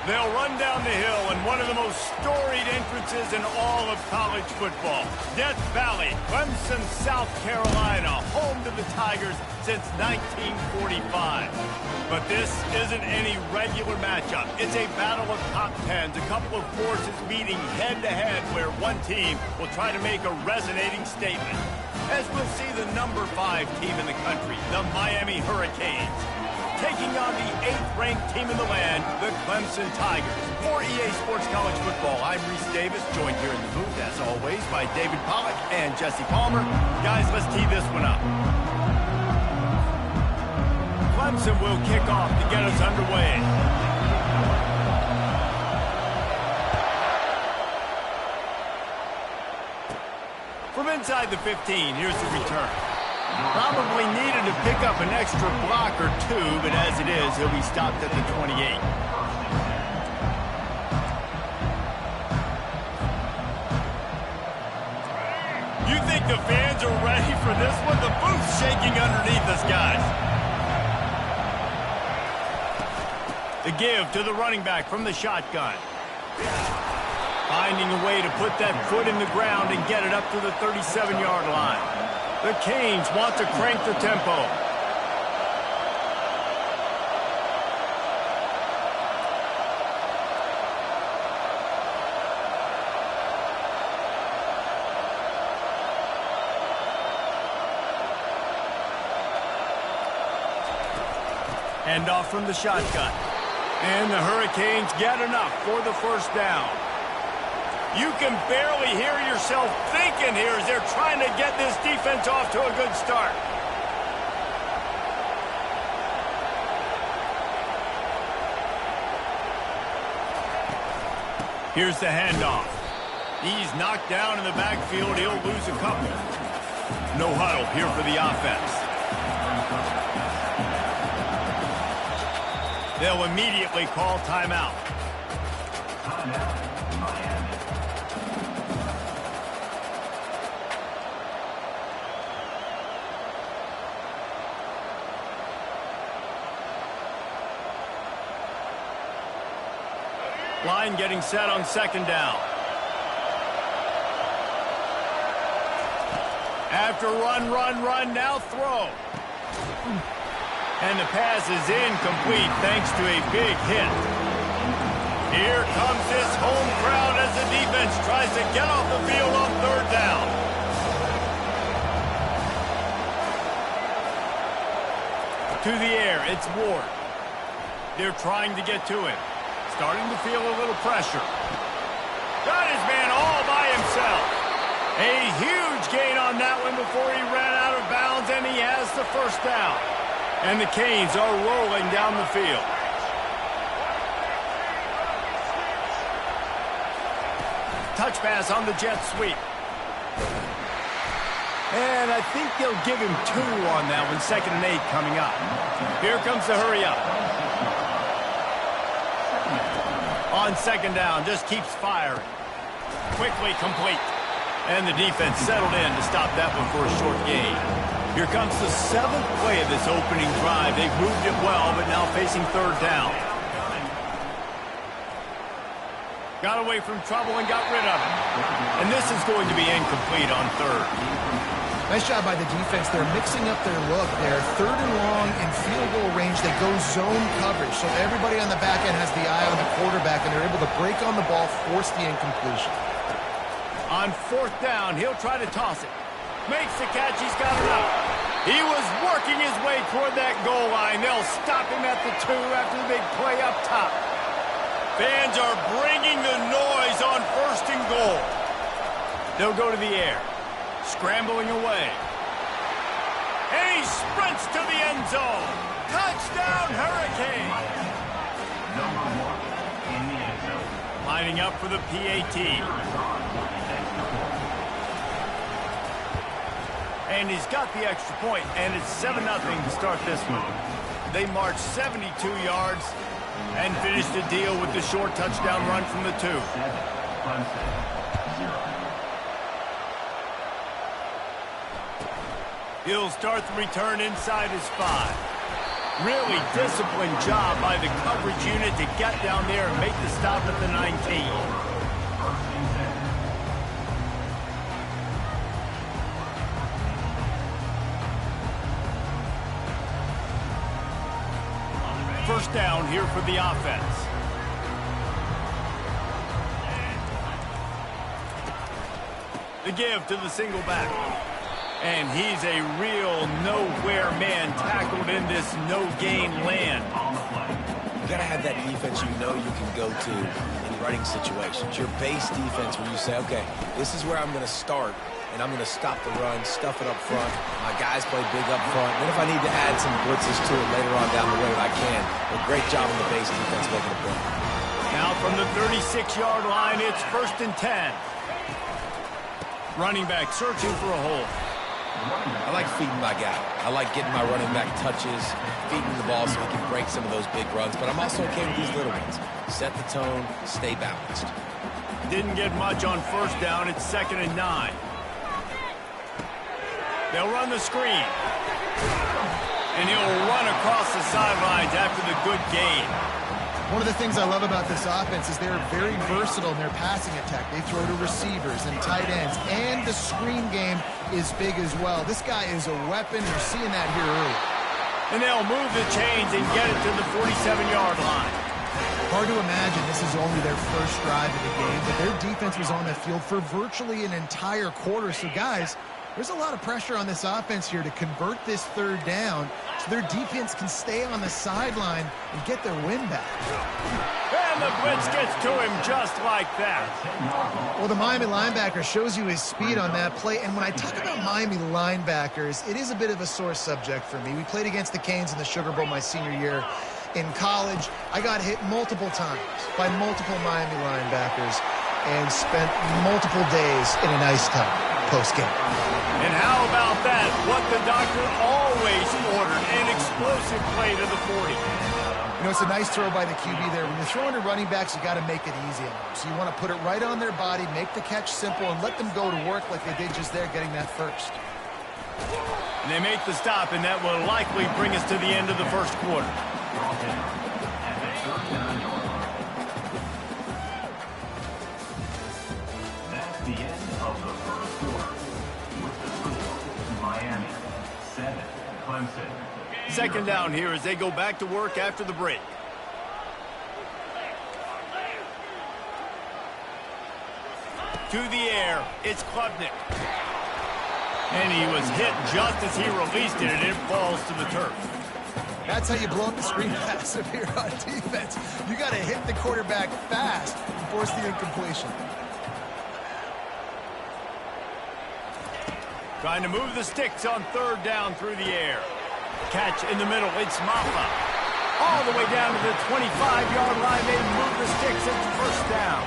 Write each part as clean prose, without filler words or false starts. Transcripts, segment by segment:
They'll run down the hill in one of the most storied entrances in all of college football. Death Valley, Clemson, South Carolina, home to the Tigers since 1945. But this isn't any regular matchup. It's a battle of top tens, a couple of forces meeting head-to-head where one team will try to make a resonating statement. As we'll see the number 5 team in the country, the Miami Hurricanes, taking on the 8th-ranked team in the land, the Clemson Tigers. For EA Sports College Football, I'm Reese Davis, joined here in the booth, as always, by David Pollack and Jesse Palmer. Guys, let's tee this one up. Clemson will kick off to get us underway. From inside the 15, here's the return. Probably needed to pick up an extra block or two, but as it is, he'll be stopped at the 28. You think the fans are ready for this one? The booth's shaking underneath us, guys. The give to the running back from the shotgun. Finding a way to put that foot in the ground and get it up to the 37-yard line. The Canes want to crank the tempo. Hand off from the shotgun. And the Hurricanes get enough for the first down. You can barely hear yourself thinking here as they're trying to get this defense off to a good start. Here's the handoff. He's knocked down in the backfield. He'll lose a couple. No huddle here for the offense. They'll immediately call timeout. Line getting set on second down. After run, now throw. And the pass is incomplete thanks to a big hit. Here comes this home crowd as the defense tries to get off the field on third down. To the air, it's Ward. They're trying to get to him. Starting to feel a little pressure. Got his man all by himself. A huge gain on that one before he ran out of bounds, and he has the first down. And the Canes are rolling down the field. touch pass on the jet sweep. And I think they'll give him 2 on that one. 2nd and 8 coming up. Here comes the hurry up. On 2nd down, just keeps firing. Quickly complete. And the defense settled in to stop that one for a short gain. Here comes the 7th play of this opening drive. They've moved it well, but now facing 3rd down. Got away from trouble and got rid of it. And this is going to be incomplete on 3rd. Nice job by the defense. They're mixing up their look. They're 3rd and long in field goal range. They go zone coverage. So everybody on the back end has the eye on the quarterback, and they're able to break on the ball, force the incompletion. On 4th down, he'll try to toss it. Makes the catch. He's got it up. He was working his way toward that goal line. They'll stop him at the 2 after the big play up top. Fans are bringing the noise on 1st and goal. They'll go to the air. Scrambling away. And he sprints to the end zone. Touchdown, Hurricane. Number 1 in the end zone. Lining up for the PAT. And he's got the extra point, and it's 7-0 to start this one. They marched 72 yards and finished the deal with the short touchdown run from the 2. He'll start the return inside his 5. Really disciplined job by the coverage unit to get down there and make the stop at the 19. First down here for the offense. The give to the single back. And he's a real nowhere man tackled in this no-gain land. You got to have that defense you know you can go to in running situations. Your base defense where you say, okay, this is where I'm going to start, and I'm going to stop the run, stuff it up front. My guys play big up front. Then if I need to add some blitzes to it later on down the road, I can. But great job on the base defense making a play. Now from the 36-yard line, it's 1st and 10. Running back searching for a hole. I like feeding my guy. I like getting my running back touches, feeding the ball so he can break some of those big runs. But I'm also okay with these little ones. Set the tone, stay balanced. Didn't get much on 1st down. It's 2nd and 9. They'll run the screen. And he'll run across the sidelines after the good gain. One of the things I love about this offense is they're very versatile in their passing attack. They throw to receivers and tight ends, and the screen game is big as well. This guy is a weapon. You're seeing that here early. And they'll move the chains and get it to the 47-yard line. Hard to imagine this is only their first drive of the game, but their defense was on the field for virtually an entire quarter. So, guys, there's a lot of pressure on this offense here to convert this 3rd down so their defense can stay on the sideline and get their win back. And the blitz gets to him just like that. Well, the Miami linebacker shows you his speed on that play. And when I talk about Miami linebackers, it is a bit of a sore subject for me. We played against the Canes in the Sugar Bowl my senior year in college. I got hit multiple times by multiple Miami linebackers and spent multiple days in an ice tub post-game. And how about that? What the doctor always ordered, an explosive play to the 40. You know, it's a nice throw by the QB there. When you're throwing to running backs, you got to make it easy on them. So you want to put it right on their body, make the catch simple, and let them go to work like they did just there, getting that first. And they make the stop, and that will likely bring us to the end of the 1st quarter. That's the end of the 1st quarter. With the score, Miami 7, Clemson. 2nd down here as they go back to work after the break. To the air, it's Klubnik. And he was hit just as he released it, and it falls to the turf. That's how you blow up the screen pass if you're on defense. You got to hit the quarterback fast and force the incompletion. Trying to move the sticks on 3rd down through the air. Catch in the middle, it's Maffa. All the way down to the 25-yard line, they move the sticks. It's 1st down.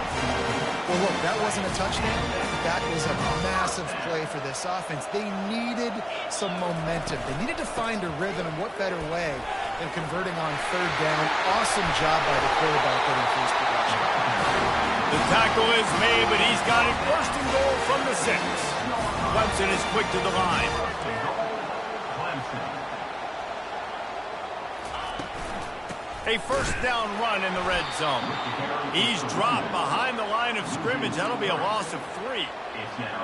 Well, look, that wasn't a touchdown. That was a massive play for this offense. They needed some momentum. They needed to find a rhythm, and what better way than converting on third down. Awesome job by the quarterback getting first production. The tackle is made, but he's got it first and goal from the 6. Clemson is quick to the line. A first down run in the red zone. He's dropped behind the line of scrimmage. That'll be a loss of 3.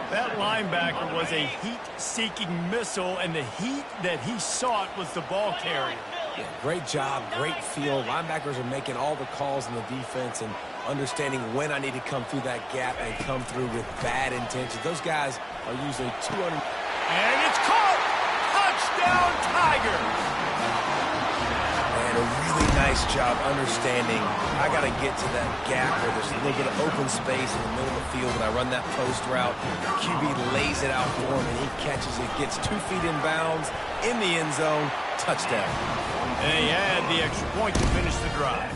That linebacker was a heat-seeking missile, and the heat that he sought was the ball carrier. Yeah, great job, great feel. Linebackers are making all the calls in the defense and understanding when I need to come through that gap and come through with bad intentions. Those guys are usually 200. And it's caught! Touchdown, Tigers! And a really nice job understanding I got to get to that gap where there's a little bit of open space in the middle of the field. When I run that post route, QB lays it out for him, and he catches it, gets 2 feet in bounds, in the end zone, touchdown. And he had the extra point to finish the drive.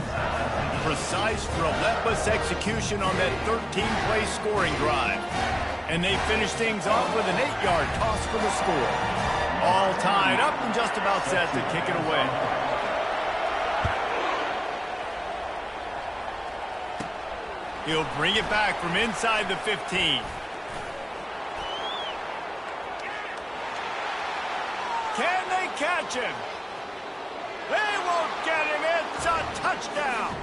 Precise, relentless execution on that 13-play scoring drive. And they finish things off with an 8-yard toss for the score. All tied up and just about set to kick it away. He'll bring it back from inside the 15. Can they catch him? They won't get him. It's a touchdown.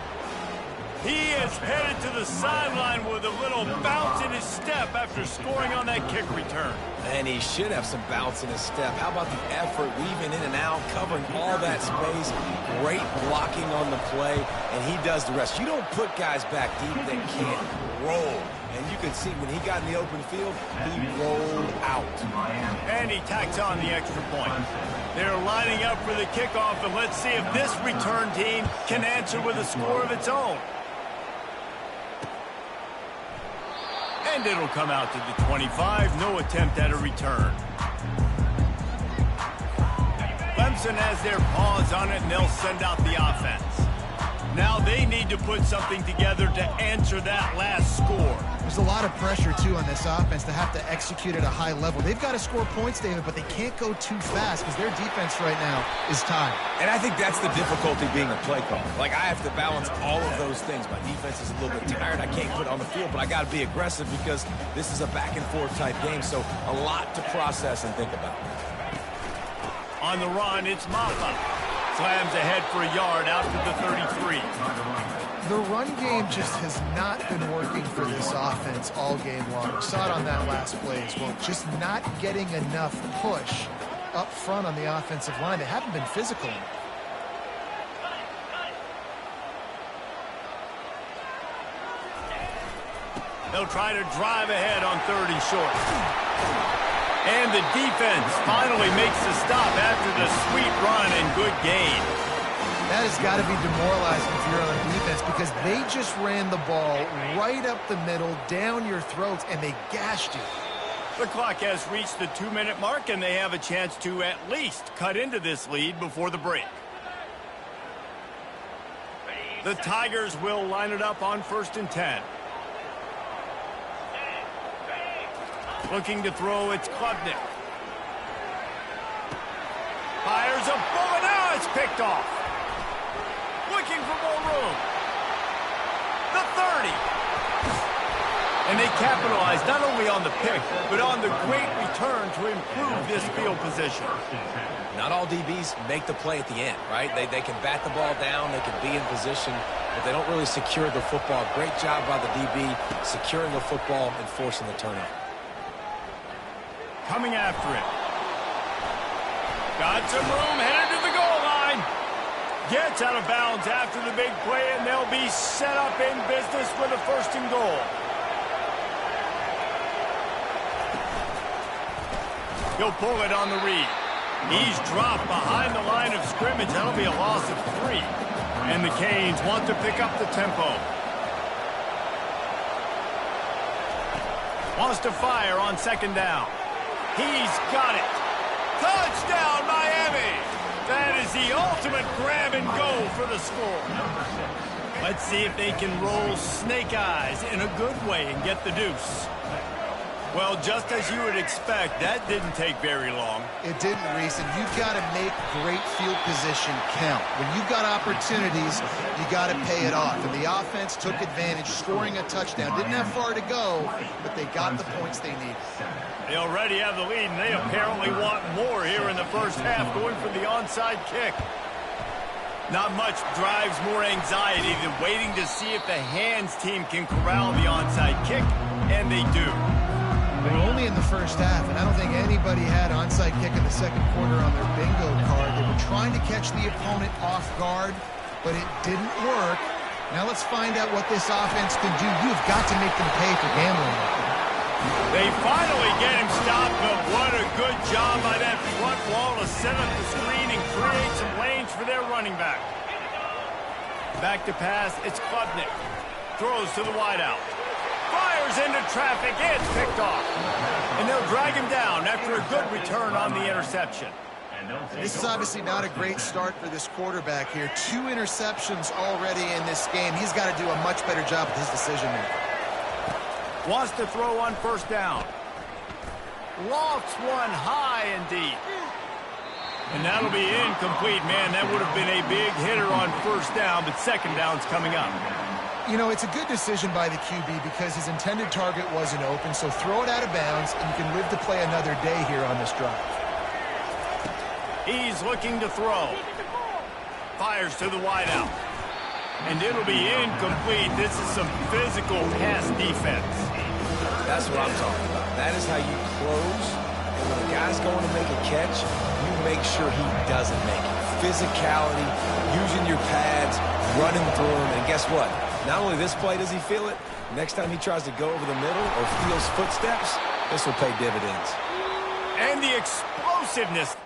He is headed to the sideline with a little bounce in his step after scoring on that kick return. And he should have some bounce in his step. How about the effort, weaving in and out, covering all that space, great blocking on the play, and he does the rest. You don't put guys back deep that can't roll. And you can see when he got in the open field, he rolled out. And he tacks on the extra point. They're lining up for the kickoff, and let's see if this return team can answer with a score of its own. And it'll come out to the 25. No attempt at a return. Clemson has their paws on it, and they'll send out the offense. Now they need to put something together to answer that last score. There's a lot of pressure, too, on this offense to have to execute at a high level. They've got to score points, David, but they can't go too fast because their defense right now is tied. And I think that's the difficulty being a play caller. Like, I have to balance all of those things. My defense is a little bit tired. I can't put it on the field, but I got to be aggressive because this is a back-and-forth type game, so a lot to process and think about. On the run, it's Maffa. Slams ahead for a yard out to the 33. The run game just has not been working for this offense all game long. We saw it on that last play as well. Just not getting enough push up front on the offensive line. They haven't been physical enough. They'll try to drive ahead on 3rd and short. And the defense finally makes the stop after the sweet run and good gain. That has got to be demoralizing if you're on defense because they just ran the ball right up the middle, down your throats, and they gashed you. The clock has reached the 2-minute mark, and they have a chance to at least cut into this lead before the break. The Tigers will line it up on 1st and 10. Looking to throw, it's Klubnik. Fires a bullet, now it's picked off. Looking for more room. The 30. And they capitalize not only on the pick, but on the great return to improve this field position. Not all DBs make the play at the end, right? They can bat the ball down, they can be in position, but they don't really secure the football. Great job by the DB securing the football and forcing the turnover. Coming after it. Got some room, headed to the goal line. Gets out of bounds after the big play, and they'll be set up in business with a 1st and goal. He'll pull it on the read. He's dropped behind the line of scrimmage. That'll be a loss of 3. And the Canes want to pick up the tempo. Wants to fire on 2nd down. He's got it. Touchdown, Miami. That is the ultimate grab and go for the score. Let's see if they can roll snake eyes in a good way and get the deuce. Well, just as you would expect, that didn't take very long. It didn't, Reese, and you've got to make great field position count. When you've got opportunities, you got to pay it off. And the offense took advantage, scoring a touchdown. Didn't have far to go, but they got the points they needed. They already have the lead, and they apparently want more here in the first half, going for the onside kick. Not much drives more anxiety than waiting to see if the hands team can corral the onside kick, and they do. We're only in the first half, and I don't think anybody had onside kick in the second quarter on their bingo card. They were trying to catch the opponent off guard, but it didn't work. Now let's find out what this offense can do. You've got to make them pay for gambling. They finally get him stopped, but what a good job by that front wall to set up the screen and create some lanes for their running back. Back to pass, it's Klubnik. Throws to the wideout. Fires into traffic, it's picked off. And they'll drag him down after a good return on the interception. This is obviously not a great start for this quarterback here. 2 interceptions already in this game. He's got to do a much better job with his decision-making. Wants to throw on first down. Lofts one high and deep. And that'll be incomplete. Man, that would have been a big hitter on first down, but second down's coming up. You know, it's a good decision by the QB because his intended target wasn't open, so throw it out of bounds, and you can live to play another day here on this drive. He's looking to throw. Fires to the wideout. And it'll be incomplete. This is some physical pass defense. That's what I'm talking about. That is how you close. And when a guy's going to make a catch, you make sure he doesn't make it. Physicality, using your pads, running through him, and guess what? Not only this play does he feel it, next time he tries to go over the middle or feels footsteps, this will pay dividends. And the explosiveness.